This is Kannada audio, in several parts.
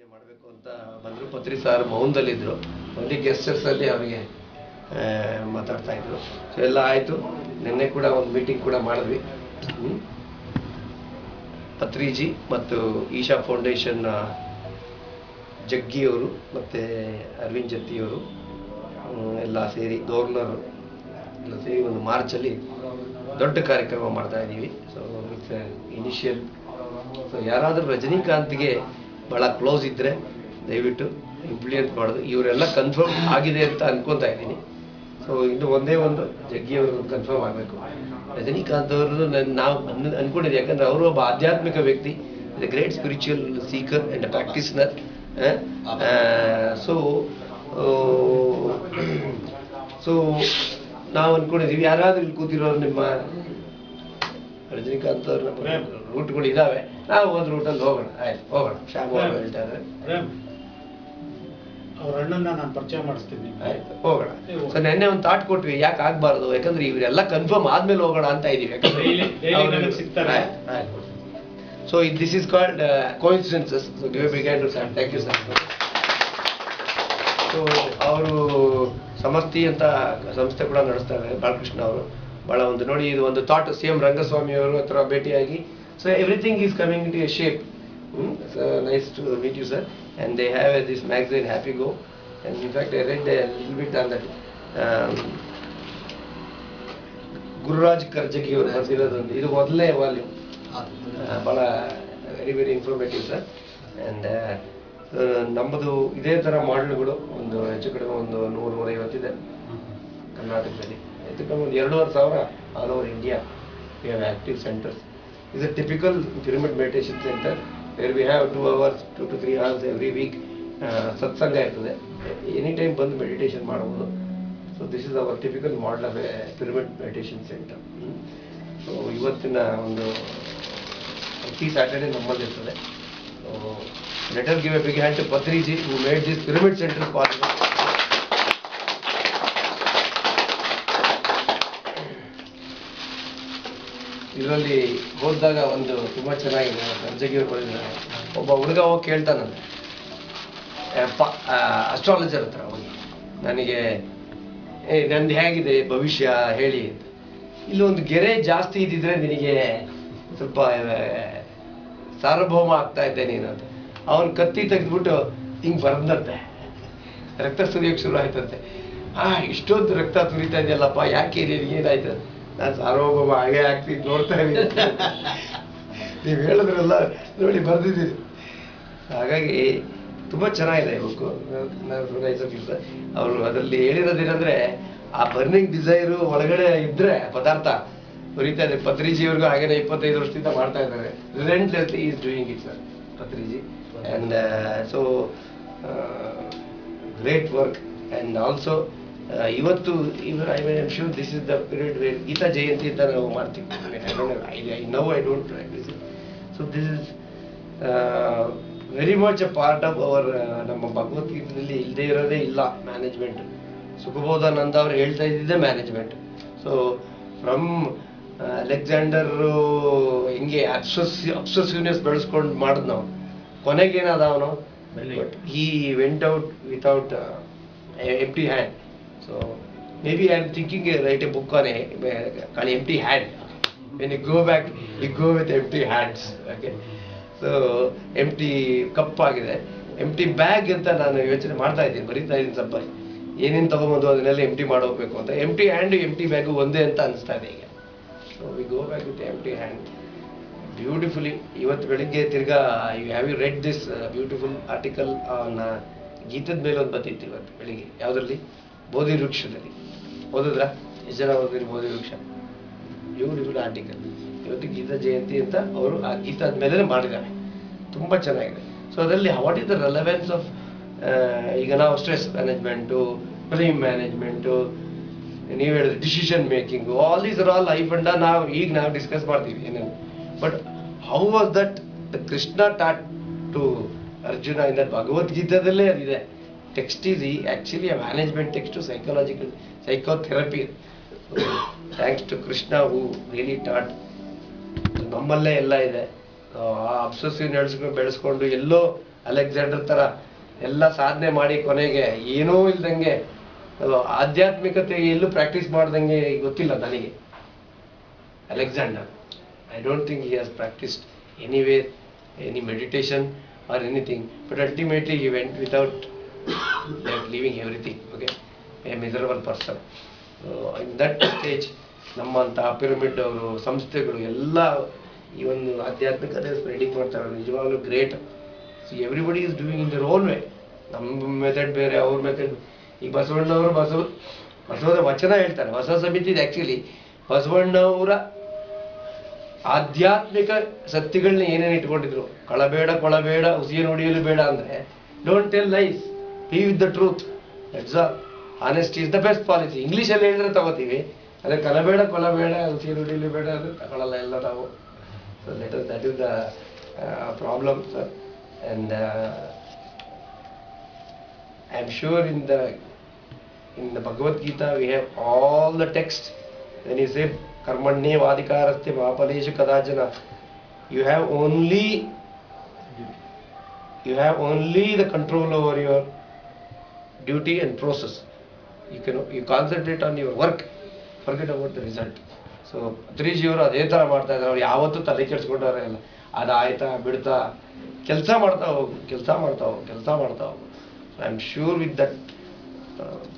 ಪೂಜೆ ಮಾಡಬೇಕು ಅಂತ ಬಂದರು. ಪತ್ರಿ ಸರ್ ಮೌನದಲ್ಲಿದ್ದರು. ಒಂದೇ ಗೆಸ್ಟರ್ಸಲ್ಲಿ ಅವರಿಗೆ ಮಾತಾಡ್ತಾ ಇದ್ರು. ಸೊ ಎಲ್ಲ ಆಯಿತು. ನಿನ್ನೆ ಕೂಡ ಒಂದು ಮೀಟಿಂಗ್ ಕೂಡ ಮಾಡಿದ್ವಿ. ಪತ್ರಿಜಿ ಮತ್ತು ಈಶಾ ಫೌಂಡೇಶನ್ ಜಗ್ಗಿಯವರು ಮತ್ತು ಅರವಿಂದ್ ಜತ್ತಿಯವರು ಎಲ್ಲ ಸೇರಿ ಗವರ್ನರ್ ಎಲ್ಲ ಸೇರಿ ಒಂದು ಮಾರ್ಚಲ್ಲಿ ದೊಡ್ಡ ಕಾರ್ಯಕ್ರಮ ಮಾಡ್ತಾ ಇದ್ದೀವಿ. So it's initial. ಸೊ ಯಾರಾದರೂ ರಜನಿಕಾಂತ್ಗೆ ಭಾಳ ಕ್ಲೋಸ್ ಇದ್ದರೆ ದಯವಿಟ್ಟು ಇನ್ಫ್ಲೂಯೆನ್ಸ್ ಮಾಡೋದು. ಇವರೆಲ್ಲ ಕನ್ಫರ್ಮ್ ಆಗಿದೆ ಅಂತ ಅನ್ಕೊತಾ ಇದ್ದೀನಿ. ಸೊ ಇನ್ನು ಒಂದೇ ಒಂದು ಜಗ್ಗಿಯವರು ಕನ್ಫರ್ಮ್ ಆಗಬೇಕು. ರಜನಿಕಾಂತ್ ಅವರು ನಾವು ಅನ್ಕೊಂಡಿದ್ದೀವಿ, ಯಾಕಂದರೆ ಅವರು ಒಬ್ಬ ಆಧ್ಯಾತ್ಮಿಕ ವ್ಯಕ್ತಿ, great spiritual speaker and practitioner. So ನಾವು ಅಂದ್ಕೊಂಡಿದ್ದೀವಿ ಯಾರಾದ್ರೂ ಇಲ್ಲಿ ಕೂತಿರೋರು ನಿಮ್ಮ ರಜನಿಕಾಂತ್ ಅವ್ರ ರೂಟ್ಗಳು ಇದ್ದಾವೆ, ನಾವು ಒಂದು ರೂಟಲ್ಲಿ ಹೋಗೋಣ. ಆಯ್ತು, ಹೋಗೋಣ. ಶ್ಯಾಮ್ ಅವರು ಹೇಳ್ತಾರೆ ಅವ್ರ ಅಣ್ಣನ ನಾನು ಪರಿಚಯ ಮಾಡಿಸ್ತೀನಿ. ಆಯ್ತು, ಹೋಗೋಣ. ಸೊ ನೆನ್ನೆ ಒಂದು ಥಾಟ್ ಕೊಟ್ವಿ, ಯಾಕೆ ಆಗ್ಬಾರ್ದು, ಯಾಕಂದ್ರೆ ಇವರೆಲ್ಲ ಕನ್ಫರ್ಮ್ ಆದ್ಮೇಲೆ ಹೋಗೋಣ ಅಂತ ಇದೀವಿ. ಸಿಗ್ತಾರೆ. So this is called coincidences. So give a big hand to sir. Thank you sir. So ಅವರು ಸಮಸ್ತಿ ಅಂತ ಸಂಸ್ಥೆ ಕೂಡ ನಡೆಸ್ತಾರೆ, ಬಾಲಕೃಷ್ಣ ಅವರು. ಭಾಳ ಒಂದು ನೋಡಿ, ಇದು ಒಂದು ಥಾಟ್ CM ರಂಗಸ್ವಾಮಿ ಅವರು ಹತ್ರ ಭೇಟಿಯಾಗಿ. So everything is coming to a shape. Nice to meet you, sir. And they have this magazine, Happy Go. And in fact, I read a little bit on that. Gururaj Karjagi ಅವರು ಬರ್ತಿರೋದೊಂದು, ಇದು ಮೊದಲನೇ ವಾಲ್ಯೂಮ್. ಭಾಳ ವೆರಿ ಇನ್ಫಾರ್ಮೇಟಿವ್ ಸರ್. ಆ್ಯಂಡ್ ನಮ್ಮದು ಇದೇ ಥರ ಮಾಡಲ್ಗಳು ಒಂದು ಹೆಚ್ಚು ಕಡಿಮೆ ಒಂದು 100-150 ಇದೆ ಕರ್ನಾಟಕದಲ್ಲಿ. ಹೆಚ್ಚು ಕಡಿಮೆ ಒಂದು 2,500 all over India we have active centres. Is a typical pyramid meditation centre where we have 2 hours 2 to 3 hours every week. ಸತ್ಸಂಗ ಇರ್ತದೆ, ಎನಿ ಟೈಮ್ ಬಂದು ಮೆಡಿಟೇಷನ್ ಮಾಡ್ಬೋದು. So this is our typical model of a pyramid meditation centre. ಸೊ ಇವತ್ತಿನ ಒಂದು ಪ್ರತಿ ಸ್ಯಾಟರ್ಡೆ ನಮ್ಮಲ್ಲಿ ಇರ್ತದೆ. So let us give a big hand to Patriji who made this pyramid centre possible. ಇದರಲ್ಲಿ ಹೋದಾಗ ಒಂದು ತುಂಬ ಚೆನ್ನಾಗಿದೆ. ಕರ್ಜಗಿಯವ್ರು ಬರೆದಿದ್ದಾರೆ. ಒಬ್ಬ ಹುಡುಗ ಹೋಗಿ ಕೇಳ್ತಾನಂತೆ ಅಸ್ಟ್ರಾಲಜರ್ ಹತ್ರ ಹೋಗಿ, ನನಗೆ ನಂದು ಹೇಗಿದೆ ಭವಿಷ್ಯ ಹೇಳಿ ಅಂತ. ಇಲ್ಲಿ ಒಂದು ಗೆರೆ ಜಾಸ್ತಿ ಇದ್ದಿದ್ರೆ ನಿನಗೆ ಸ್ವಲ್ಪ ಸಾರ್ವಭೌಮ ಆಗ್ತಾ ಇದ್ದೆ ನೀನು ಅಂತ. ಅವನು ಕತ್ತಿ ತೆಗೆದ್ಬಿಟ್ಟು ಹಿಂಗೆ ಬರೆದಂತೆ, ರಕ್ತ ಸುರಿಯೋಕ್ಕೆ ಶುರು ಆಯ್ತಂತೆ. ಇಷ್ಟೊಂದು ರಕ್ತ ಸುರಿತಾ ಇದೆಯಲ್ಲಪ್ಪ, ಯಾಕೆ ಏನಾಯ್ತು? ನಾನು ಸಾರ್ವಭೌಮ ಹಾಗೆ ಆಗ್ತೀನಿ, ನೋಡ್ತಾ ಇದ್ದೀನಿ. ನೀವು ಹೇಳಿದ್ರಲ್ಲ ನೋಡಿ ಬರೆದಿದ್ದೀನಿ. ಹಾಗಾಗಿ ತುಂಬ ಚೆನ್ನಾಗಿದೆ ಬುಕ್ಕು. ಅವರು ಅದರಲ್ಲಿ ಹೇಳಿರೋದೇನೆಂದರೆ, ಆ ಬರ್ನಿಂಗ್ ಡಿಸೈರು ಒಳಗಡೆ ಇದ್ದರೆ ಪದಾರ್ಥ ಬರೀತಾ ಇದೆ. ಪತ್ರಿಜಿಯವ್ರಿಗೂ ಹಾಗೇನೆ 25 ವರ್ಷದಿಂದ ಮಾಡ್ತಾ ಇದ್ದಾರೆ. Relentlessly is doing it sir, Patriji. And so great work. And also ಇವತ್ತು I am sure this is the period where Gita Jayanti ಅಂತ ನಾವು ಮಾಡ್ತೀವಿ. I don't practice it. So this is very much a part of our. ನಮ್ಮ ಭಗವದ್ಗೀತೆಯಲ್ಲಿ ಇಲ್ಲದೆ ಇರೋದೇ ಇಲ್ಲ ಮ್ಯಾನೇಜ್ಮೆಂಟ್. ಸುಖಬೋಧಾನಂದ ಅವ್ರು ಹೇಳ್ತಾ ಇದ್ದಿದ್ದೇ ಮ್ಯಾನೇಜ್ಮೆಂಟ್. ಸೊ ಫ್ರಮ್ ಅಲೆಕ್ಸಾಂಡರು ಹಿಂಗೆ ಅಬ್ಸೆಸಿವ್ನೆಸ್ ಬೆಳೆಸ್ಕೊಂಡು ಮಾಡಿದ್ ನಾವು. ಕೊನೆಗೇನಾದ ಅವನು, but he went out without empty hand. So maybe I am thinking write a book on called empty hand. When you go back, you go with empty hands. Okay. So empty cup ಆಗಿದೆ, ಎಂಪ್ಟಿ ಬ್ಯಾಗ್ ಅಂತ ನಾನು ಯೋಚನೆ ಮಾಡ್ತಾ ಇದ್ದೀನಿ, ಬರೀತಾ ಇದ್ದೀನಿ ಸ್ವಲ್ಪ. ಏನೇನು ತಗೊಂಬಂದು ಅದನ್ನೆಲ್ಲ ಎಂಪ್ಟಿ ಮಾಡೋಗ್ಬೇಕು ಅಂತ. ಎಂಪ್ಟಿ ಹ್ಯಾಂಡ್ ಎಂಪ್ಟಿ ಬ್ಯಾಗು ಒಂದೇ ಅಂತ ಅನಿಸ್ತಾ ಇದೆ ಈಗ. So we go back with empty hand. Beautifully ಇವತ್ತು ಬೆಳಿಗ್ಗೆ ತಿರ್ಗಾ have you read this beautiful article on ಗೀತದ ಮೇಲೆ ಒಂದು ಬಂದಿತ್ತು ಇವತ್ತು ಬೆಳಿಗ್ಗೆ. ಯಾವುದರಲ್ಲಿ? ಬೋಧಿ ವೃಕ್ಷದಲ್ಲಿ. ಓದಿದ್ರಾ? ಎಷ್ಟು ಜನ ಓದಿದ್ರಿ ಬೋಧಿ ವೃಕ್ಷ? Beautiful article. ಇವತ್ತು ಗೀತಾ ಜಯಂತಿ ಅಂತ ಅವರು ಆ ಗೀತಾದ ಮೇಲೆ ಮಾಡಿದ್ದಾರೆ. ತುಂಬ ಚೆನ್ನಾಗಿದೆ. ಸೊ ಅದರಲ್ಲಿ what is the relevance of, ಈಗ ನಾವು ಸ್ಟ್ರೆಸ್ ಮ್ಯಾನೇಜ್ಮೆಂಟು, ಬ್ಲೇಮ್ ಮ್ಯಾನೇಜ್ಮೆಂಟು, ನೀವು ಹೇಳಿದ್ರೆ decision making, all these are all life and ನಾವು ಡಿಸ್ಕಸ್ ಮಾಡ್ತೀವಿ ಏನೇನು. But how was that the Krishna taught to Arjuna in that ಭಗವದ್ಗೀತಾದಲ್ಲೇ ಅದಿದೆ. Text is actually a management text, psychological psychotherapy. Thanks to Krishna who really taught. ನಮ್ಮಲ್ಲೇ ಎಲ್ಲ ಇದೆ. ಆ ಅಬ್ಸೆಸಿವ್ ಬೆಳೆಸ್ಕೊಂಡು ಎಲ್ಲೋ ಅಲೆಕ್ಸಾಂಡರ್ ಥರ ಎಲ್ಲ ಸಾಧನೆ ಮಾಡಿ ಕೊನೆಗೆ ಏನೂ ಇಲ್ದಂಗೆ ಆಧ್ಯಾತ್ಮಿಕತೆ ಎಲ್ಲೂ ಪ್ರಾಕ್ಟೀಸ್ ಮಾಡ್ದಂಗೆ ಗೊತ್ತಿಲ್ಲ ನನಗೆ Alexander. I don't think he has practiced anywhere, any meditation or anything. But ultimately he went without like leaving everything. Okay, a miserable person. In that stage, ನಮ್ಮಂತಹ ಪಿರಮಿಡ್ ಅವರು ಸಂಸ್ಥೆಗಳು ಎಲ್ಲ ಈ ಒಂದು ಆಧ್ಯಾತ್ಮಿಕತೆ ಸ್ಪ್ರೆಡಿಂಗ್ ಮಾಡ್ತಾರೆ. ನಿಜವಾಗ್ಲೂ great. C everybody is doing in their own way. ನಮ್ಮ ಮೆಥಡ್ ಬೇರೆ, ಅವ್ರ ಮೆಥಡ್. ಈಗ ಬಸವಣ್ಣವರು ಬಸವದ ವಚನ ಹೇಳ್ತಾರೆ. ಹೊಸ ಸಮಿತಿ ಇದೆ ಆ್ಯಕ್ಚುಲಿ ಬಸವಣ್ಣವರ ಆಧ್ಯಾತ್ಮಿಕ ಸತ್ಯಗಳನ್ನ ಏನೇನು ಇಟ್ಕೊಂಡಿದ್ರು. ಕಳಬೇಡ ಕೊಳಬೇಡ ಹುಸಿಯ ನುಡಿಯಲು ಬೇಡ ಅಂದ್ರೆ don't tell lies, be with the truth. That's all. Honesty is the best policy. ಇಂಗ್ಲೀಷಲ್ಲಿ ಹೇಳಿದ್ರೆ ತಗೋತೀವಿ, ಅದೇ ಕಲಬೇಡ ಕೊಲಬೇಡ ಹುಸಿಯ ನುಡಿಯಲು ಬೇಡ ಅಂದ್ರೆ ತಗೊಳ್ಳಲ್ಲ ಎಲ್ಲ ನಾವು. So that is the problem sir. And I am sure in the Bhagavad Gita we have all the text. When he said कर्मण्येवाधिकारस्ते मा फलेषु कदाचन, you have only the control over your duty and process. You concentrate on your work, forget about the result. So ಪತ್ರಿಜಿಯವರು ಅದೇ ಥರ ಮಾಡ್ತಾ ಇದ್ದಾರೆ. ಅವ್ರು ಯಾವತ್ತೂ ತಲೆ ಕೆಡಿಸ್ಕೊಂಡವ್ರೆ ಇಲ್ಲ. ಅದಾಯ್ತಾ ಬಿಡ್ತಾ ಕೆಲಸ ಮಾಡ್ತಾ ಹೋಗು. I am sure with that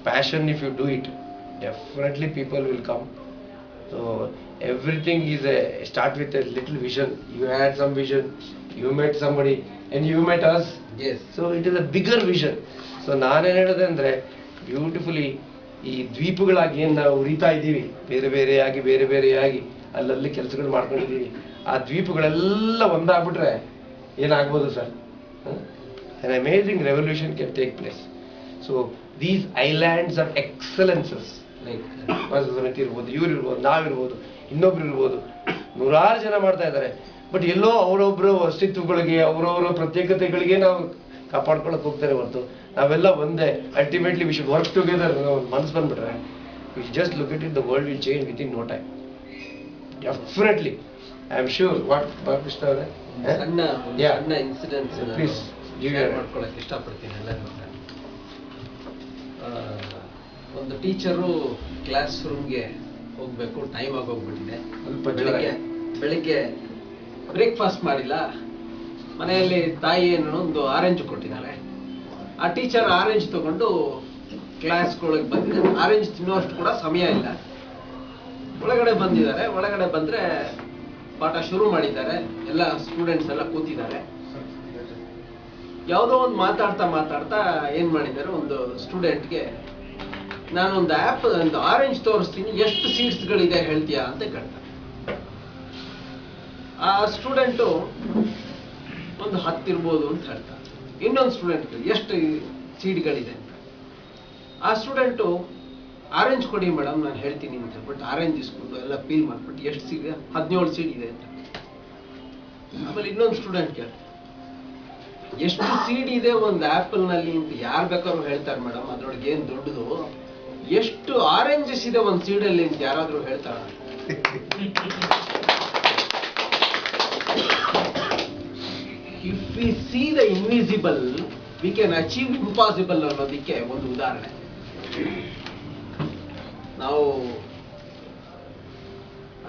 passion, if you do it, definitely people will come. So everything is start with a little vision. You had some vision, you met somebody and you met us. Yes. So it is a bigger vision. So ನಾನೇನು ಹೇಳಿದೆ ಅಂದರೆ ಬ್ಯೂಟಿಫುಲಿ ಈ ದ್ವೀಪಗಳಾಗಿ ಏನು ನಾವು ಉರಿತಾ ಇದ್ದೀವಿ, ಬೇರೆ ಬೇರೆಯಾಗಿ ಅಲ್ಲಲ್ಲಿ ಕೆಲಸಗಳು ಮಾಡ್ಕೊಂಡಿದ್ದೀವಿ. ಆ ದ್ವೀಪಗಳೆಲ್ಲ ಒಂದಾಗ್ಬಿಟ್ರೆ ಏನಾಗ್ಬೋದು sir? An amazing revolution can take place. So these islands of excellences like ಸಮಿತಿ ಇರ್ಬೋದು, ಇವ್ರಿರ್ಬೋದು, ನಾವಿರ್ಬೋದು, ಇನ್ನೊಬ್ರು ಇರ್ಬೋದು, ನೂರಾರು ಜನ ಮಾಡ್ತಾ ಇದ್ದಾರೆ. ಬಟ್ ಎಲ್ಲೋ ಅವರೊಬ್ಬರು ಅಸ್ತಿತ್ವಗಳಿಗೆ, ಅವರವರ ಪ್ರತ್ಯೇಕತೆಗಳಿಗೆ ನಾವು ಕಾಪಾಡ್ಕೊಳಕ್ಕೆ ಹೋಗ್ತಾರೆ ಹೊರತು ನಾವೆಲ್ಲ ಒಂದೇ. Ultimately we should work together. ಮನಸ್ಸು ಬಂದ್ಬಿಟ್ರೆ we just look it it, the world will change within no time. Definitely I am sure. What Balakrishna ಅವರೇ, ಸಣ್ಣ ಇನ್ಸಿಡೆಂಟ್ಸ್ ಪ್ಲೀಸ್ ಮಾಡ್ಕೊಳಕ್ಕೆ ಇಷ್ಟಪಡ್ತೀನಿ ಎಲ್ಲರೂ. ಒಂದು ಟೀಚರು ಕ್ಲಾಸ್ ರೂಮ್ಗೆ ಹೋಗ್ಬೇಕು, ಟೈಮ್ ಆಗೋಗ್ಬಿಟ್ಟಿದೆ. ಬೆಳಿಗ್ಗೆ ಬ್ರೇಕ್ಫಾಸ್ಟ್ ಮಾಡಿಲ್ಲ. ಮನೆಯಲ್ಲಿ ತಾಯಿ ಏನು ಒಂದು ಆರೆಂಜ್ ಕೊಟ್ಟಿದ್ದಾರೆ. ಆ ಟೀಚರ್ ಆರೆಂಜ್ ತಗೊಂಡು ಕ್ಲಾಸ್ಗಳಿಗೆ ಬಂದಿದ್ದಾರೆ. ಆರೆಂಜ್ ತಿನ್ನೋಷ್ಟು ಕೂಡ ಸಮಯ ಇಲ್ಲ. ಒಳಗಡೆ ಬಂದಿದ್ದಾರೆ. ಒಳಗಡೆ ಬಂದ್ರೆ ಪಾಠ ಶುರು ಮಾಡಿದ್ದಾರೆ. ಎಲ್ಲ ಸ್ಟೂಡೆಂಟ್ಸ್ ಎಲ್ಲ ಕೂತಿದ್ದಾರೆ. ಯಾವುದೋ ಒಂದು ಮಾತಾಡ್ತಾ ಏನ್ ಮಾಡಿದ್ದಾರೆ, ಒಂದು ಸ್ಟೂಡೆಂಟ್ಗೆ ನಾನೊಂದು ಒಂದು ಆರೆಂಜ್ ತೋರಿಸ್ತೀನಿ, ಎಷ್ಟು ಸೀಡ್ಸ್ಗಳಿದೆ ಹೇಳ್ತೀಯಾ ಅಂತ ಕೇಳ್ತಾರೆ. ಆ ಸ್ಟೂಡೆಂಟು ಒಂದು 10 ಇರ್ಬೋದು ಅಂತ ಹೇಳ್ತಾರೆ. ಇನ್ನೊಂದು ಸ್ಟೂಡೆಂಟ್ ಎಷ್ಟು ಸೀಡ್ಗಳಿದೆ ಅಂತ. ಆ ಸ್ಟೂಡೆಂಟು ಆರೆಂಜ್ ಕೊಡಿ ಮೇಡಮ್ ನಾನು ಹೇಳ್ತೀನಿ ಅಂತ ಹೇಳ್ಬಿಟ್ಟು ಆರೆಂಜ್ ಇಸ್ಕೊಂಡು ಎಲ್ಲ ಪೀಲ್ ಮಾಡ್ಬಿಟ್ಟು ಎಷ್ಟು ಸೀಡ್, 17 ಸೀಡ್ ಇದೆ ಅಂತ. ಆಮೇಲೆ ಇನ್ನೊಂದು ಸ್ಟೂಡೆಂಟ್ ಕೇಳ್ತಾರೆ, ಎಷ್ಟು ಸೀಡ್ ಇದೆ ಒಂದು ಆಪಲ್ ನಲ್ಲಿ ಅಂತ. ಯಾರು ಬೇಕಾದ್ರೂ ಹೇಳ್ತಾರೆ ಮೇಡಮ್, ಅದ್ರೊಳಗೆ ಏನ್ ದೊಡ್ಡದು, ಎಷ್ಟು ಆರೆಂಜಸ್ ಇದೆ ಒಂದು ಸೀಡಲ್ಲಿ ಅಂತ ಯಾರಾದ್ರೂ ಹೇಳ್ತಾರ? If we C the invisible we can achieve impossible ಅನ್ನೋದಕ್ಕೆ ಒಂದು ಉದಾಹರಣೆ. ನಾವು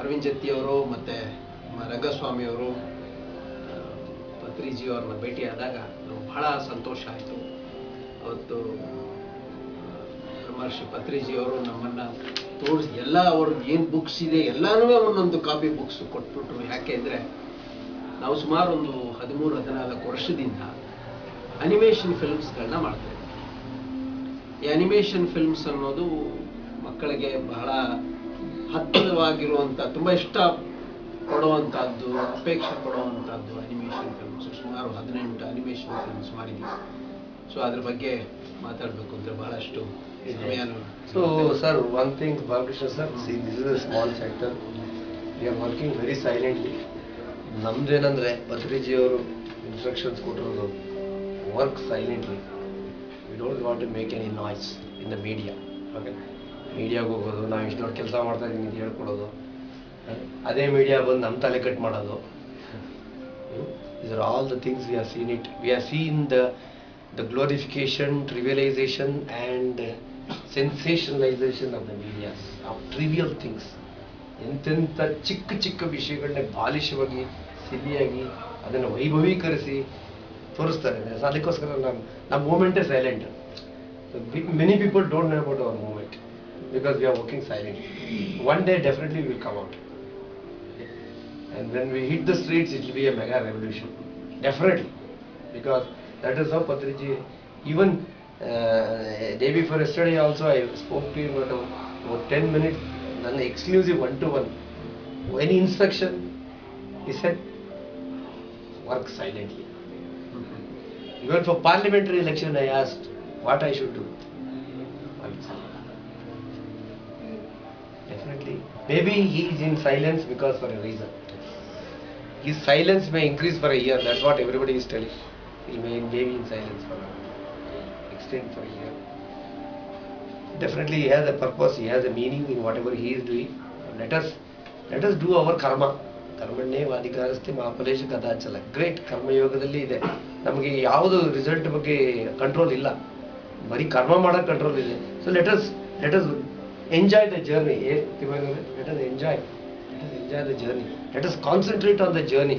ಅರವಿಂದ್ ಜತ್ತಿ ಅವರು ಮತ್ತೆ ರಂಗಸ್ವಾಮಿ ಅವರು ಪತ್ರಿಜಿ ಅವ್ರನ್ನ ಭೇಟಿಯಾದಾಗ ನಾವು ಬಹಳ ಸಂತೋಷ ಆಯಿತು. ಅವತ್ತು ಮಹರ್ಷಿ ಪತ್ರಿಜಿ ಅವರು ನಮ್ಮನ್ನ ತೋರಿಸಿ ಎಲ್ಲ ಅವ್ರದ್ದು ಏನು ಬುಕ್ಸ್ ಇದೆ ಎಲ್ಲಾನು ಒಂದೊಂದು ಕಾಪಿ ಬುಕ್ಸ್ ಕೊಟ್ಬಿಟ್ರು. ಯಾಕೆಂದ್ರೆ ನಾವು ಸುಮಾರು ಒಂದು 13-14 ವರ್ಷದಿಂದ ಅನಿಮೇಷನ್ ಫಿಲ್ಮ್ಸ್ಗಳನ್ನ ಮಾಡ್ತಾ ಇದ್ದೀವಿ. ಈ ಅನಿಮೇಷನ್ ಫಿಲ್ಮ್ಸ್ ಅನ್ನೋದು ಮಕ್ಕಳಿಗೆ ಬಹಳ ಹತ್ತಿರವಾಗಿರುವಂಥ, ತುಂಬ ಇಷ್ಟ ಪಡುವಂಥದ್ದು, ಅಪೇಕ್ಷೆ ಪಡುವಂಥದ್ದು ಅನಿಮೇಷನ್ ಫಿಲ್ಮ್ಸ್. ಸುಮಾರು 18 ಅನಿಮೇಷನ್ ಫಿಲ್ಮ್ಸ್ ಮಾಡಿದ್ದೀವಿ. ಸೊ ಅದ್ರ ಬಗ್ಗೆ ಮಾತಾಡಬೇಕು ಅಂದರೆ ಬಹಳಷ್ಟು ಸಮಯ. So sir, one thing Balakrishna sir, see this is a small sector. We are working very silently. ನಮ್ದೇನಂದ್ರೆ Patriji ಅವರು ಇನ್ಸ್ಟ್ರಕ್ಷನ್ಸ್ ಕೊಟ್ಟಿರೋದು work silently. We don't want to make any noise in the media. Okay, ಮೀಡಿಯಾಗೆ ಹೋಗೋದು, ನಾವು ಇಷ್ಟು ದೊಡ್ಡ ಕೆಲಸ ಮಾಡ್ತಾ ಇದ್ದೀವಿ ಅಂತ ಹೇಳ್ಕೊಡೋದು, ಅದೇ ಮೀಡಿಯಾ ಬಂದು ನಮ್ಮ ತಲೆ ಕಟ್ ಮಾಡೋದು. These are all the things we have seen it. We have seen the glorification, trivialization, and sensationalization of the media of trivial things. ಎಂತೆಂಥ ಚಿಕ್ಕ ಚಿಕ್ಕ ವಿಷಯಗಳನ್ನ ಬಾಲಿಶವಾಗಿ ಸಿಲಿಯಾಗಿ ಅದನ್ನು ವೈಭವೀಕರಿಸಿ ತೋರಿಸ್ತಾರೆ. ಅದಕ್ಕೋಸ್ಕರ ನಮ್ಮ ಮೂಮೆಂಟೇ silent. Many people don't know about our movement because we are working silent. One day definitely will come out. And when we hit the streets, it will be a mega revolution. Definitely. Because that is how Patriji, even day before yesterday also, I spoke to him about 10 minutes, an exclusive one-to-one. Any instruction, he said, work silently. Even for parliamentary election, I asked what I should do. Work silently. Definitely. Maybe he is in silence because for a reason. His silence may increase for a year. That's what everybody is telling. He may be in silence for extend for a year. Definitely he has a purpose. He has a meaning in whatever he is doing. Let us do our karma. ಕರ್ಮಣ್ಣೇ ವಾಧಿಕಾರಸ್ಥೆ ಮಹಾಫಲೇಶ ಕದಾಚಲ. ಗ್ರೇಟ್ ಕರ್ಮಯೋಗದಲ್ಲಿ ಇದೆ. ನಮಗೆ ಯಾವುದು ರಿಸಲ್ಟ್ ಬಗ್ಗೆ ಕಂಟ್ರೋಲ್ ಇಲ್ಲ, ಬರೀ ಕರ್ಮ ಮಾಡೋಕ್ಕೆ ಕಂಟ್ರೋಲ್ ಇದೆ. So let us enjoy the journey. Let us enjoy the journey. Let us concentrate on the journey.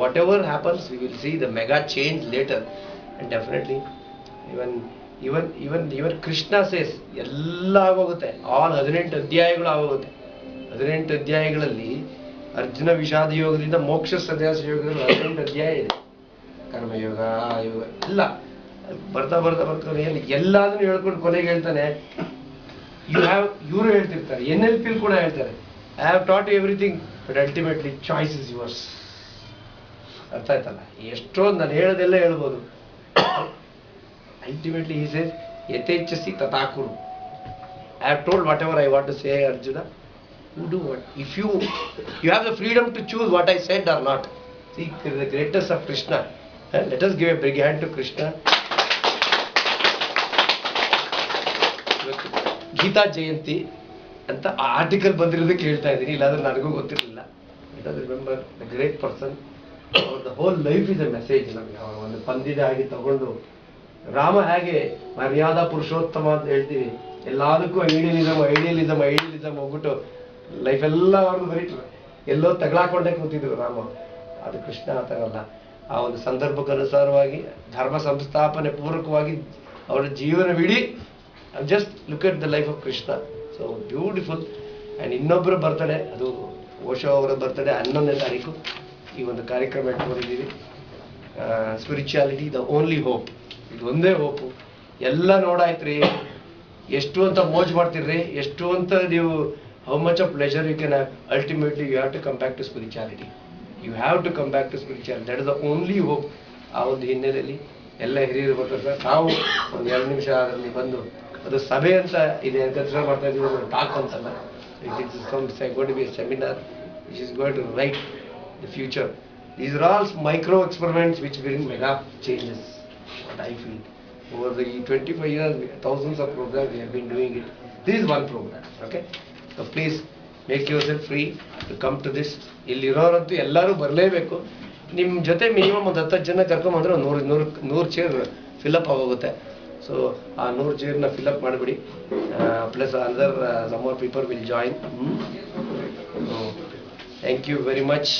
Whatever happens, we will see the mega change later. And definitely, even Krishna says, ಎಲ್ಲ ಆಗೋಗುತ್ತೆ. ಆಲ್ 18 ಅಧ್ಯಾಯಗಳು ಆಗೋಗುತ್ತೆ. 18 ಅಧ್ಯಾಯಗಳಲ್ಲಿ ಅರ್ಜುನ ವಿಷಾದ ಯೋಗದಿಂದ ಮೋಕ್ಷ ಸನ್ಯಾಸ ಯೋಗದಲ್ಲಿ 18 ಅಧ್ಯಾಯ ಇದೆ. ಕರ್ಮಯೋಗ, ಯೋಗ ಎಲ್ಲ ಬರ್ತಾ ಎಲ್ಲಾದ್ರೂ ಹೇಳ್ಕೊಂಡು ಕೊನೆಗೆ ಹೇಳ್ತಾನೆ, ಇವರು ಹೇಳ್ತಿರ್ತಾರೆ, NLP ಕೂಡ ಹೇಳ್ತಾರೆ, I have taught you everything, but ultimately choice is yours. ಅರ್ಥ ಆಯ್ತಲ್ಲ? ಎಷ್ಟೊಂದು ನಾನು ಹೇಳೋದೆಲ್ಲ ಹೇಳ್ಬೋದು. Ultimately he says, ಯಥೇಚ್ಛಸಿ ತಥಾಕುರು. I have told whatever I want to say, Arjuna. You do what? If you have the freedom to choose what I said or not. See, the greatness of Krishna. Let us give a big hand to Krishna. Geetha Jayanti ಅಂತ ಆರ್ಟಿಕಲ್ ಬಂದಿರೋದಕ್ಕೆ ಹೇಳ್ತಾ ಇದ್ದೀನಿ, ಇಲ್ಲಾಂದ್ರೆ ನನಗೂ ಗೊತ್ತಿರಲಿಲ್ಲ. Because remember the great person, the whole life is A message. ನಮಗೆ ಅವರ ಒಂದು ಪಂದ್ಯದ ಹಾಗೆ ತಗೊಂಡು, ರಾಮ ಹೇಗೆ ಮರ್ಯಾದಾ ಪುರುಷೋತ್ತಮ ಅಂತ ಹೇಳ್ತೀವಿ, ಎಲ್ಲದಕ್ಕೂ ಐಡಿಯಲಿಸಮ್ ಹೋಗ್ಬಿಟ್ಟು ಲೈಫ್ ಎಲ್ಲ ಅವ್ರದ್ದು ಬರೀಟ್ರು, ಎಲ್ಲೋ ತಗಲಾಕೊಂಡೇ ಕೂತಿದ್ರು ರಾಮ. ಅದು ಕೃಷ್ಣ ಆ ಥರ ಅಲ್ಲ. ಆ ಒಂದು ಸಂದರ್ಭಕ್ಕನುಸಾರವಾಗಿ ಧರ್ಮ ಸಂಸ್ಥಾಪನೆ ಪೂರ್ವಕವಾಗಿ ಅವರ ಜೀವನವಿಡೀ just look at the life of Krishna. So beautiful. And ಇನ್ನೊಬ್ಬರ ಬರ್ತಡೇ, ಅದು ಓಶೋ ಅವರ ಬರ್ತಡೇ 11ನೇ ತಾರೀಕು. ಈ ಒಂದು ಕಾರ್ಯಕ್ರಮ ಇಟ್ಕೊಂಡಿದ್ದೀವಿ. Spirituality the only hope. ಇದು ಒಂದೇ ಹೋಪು. ಎಲ್ಲ ನೋಡಾಯ್ತ್ರಿ, ಎಷ್ಟು ಅಂತ ಮೋಜ್ ಮಾಡ್ತಿರ್ರಿ, ಎಷ್ಟು ಅಂತ ನೀವು how much of pleasure you can have. Ultimately you have to come back to spirituality. You have to come back to spirituality. That is the only hope. ಆ ಒಂದು ಹಿನ್ನೆಲೆಯಲ್ಲಿ ಎಲ್ಲ ಹಿರಿಯರು ಬರ್ತಾರೆ ಸರ್. ನಾವು ಒಂದು 2 ನಿಮಿಷ ಅದರಲ್ಲಿ ಬಂದು, ಅದು ಸಭೆ ಅಂತ ಇದೆ ಕನ್ಸಿಡರ್ ಮಾಡ್ತಾ ಇದ್ದೀವಿ, ಒಂದು ಟಾಕ್ ಅಂತಲ್ಲ. It is going to be a seminar which is going to write the future. These are all micro experiments which bring mega changes. What I feel. Over the 25 years, thousands of programs we have been doing it. This is one program. Okay? So please make yourself free to come to this. ಇಲ್ಲಿರೋರಂತೂ ಎಲ್ಲರೂ ಬರಲೇಬೇಕು. ನಿಮ್ಮ ಜೊತೆ ಮಿನಿಮಮ್ ಒಂದು 10 ಜನ ಕರ್ಕೊಂಬಂದ್ರೆ ಒಂದು 100 ಚೇರ್ ಫಿಲಪ್ ಆಗೋಗುತ್ತೆ. ಸೊ ಆ 100 ಚೇರ್ನ ಫಿಲಪ್ ಮಾಡಿಬಿಡಿ. Plus other some more people will join. Thank you very much.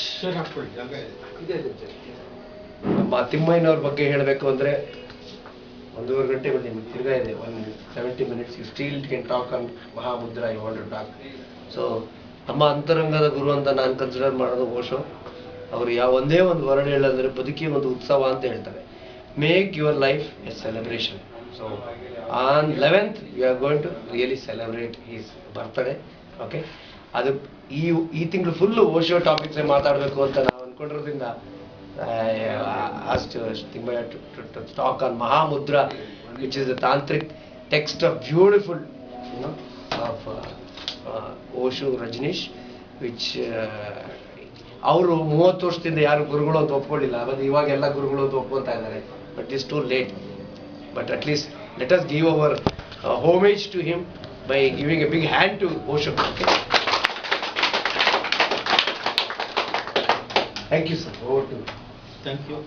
ನಮ್ಮ ತಿಮ್ಮಯ್ಯನವ್ರ ಬಗ್ಗೆ ಹೇಳಬೇಕು ಅಂದರೆ 1.5 ಗಂಟೆ ಬಂದಿನಿ, ತಿರ್ಗಾ ಇದೆ 170 minutes. You still can talk on Mahamudra. I want to talk. So ನಮ್ಮ ಅಂತರಂಗದ ಗುರು ಅಂತ ನಾನು ಕನ್ಸಿಡರ್ ಮಾಡೋದು ಓಶೋ. ಅವರು ಒಂದೇ ಒಂದು ವರ್ಡ್ ಹೇಳಂದ್ರೆ ಬದುಕಿ ಒಂದು ಉತ್ಸವ ಅಂತ ಹೇಳ್ತಾರೆ. Make your life a celebration. So on 11th we are going to really celebrate his birthday. Okay, ಅದು ಈ ತಿಂಗಳು ಫುಲ್ಲು ಓಶೋ ಟಾಪಿಕ್ಸೇ ಮಾತಾಡಬೇಕು ಅಂತ ನಾವು ಅಂದ್ಕೊಂಡಿರೋದ್ರಿಂದ Timmaya to talk on Mahamudra, which is a tantric text of beautiful, of Osho Rajneesh, which ಅವರು 30 ವರ್ಷದಿಂದ ಯಾರು ಗುರುಗಳು ಅಂತ ಒಪ್ಕೊಳ್ಳಿಲ್ಲ. ಅದು ಇವಾಗ ಎಲ್ಲ ಗುರುಗಳು ಅಂತ ಒಪ್ಕೊಳ್ತಾ ಇದ್ದಾರೆ. But it's too late. But at least let us give our homage to him by giving a big hand to Osho. Thank you, sir. Over to you. Thank you.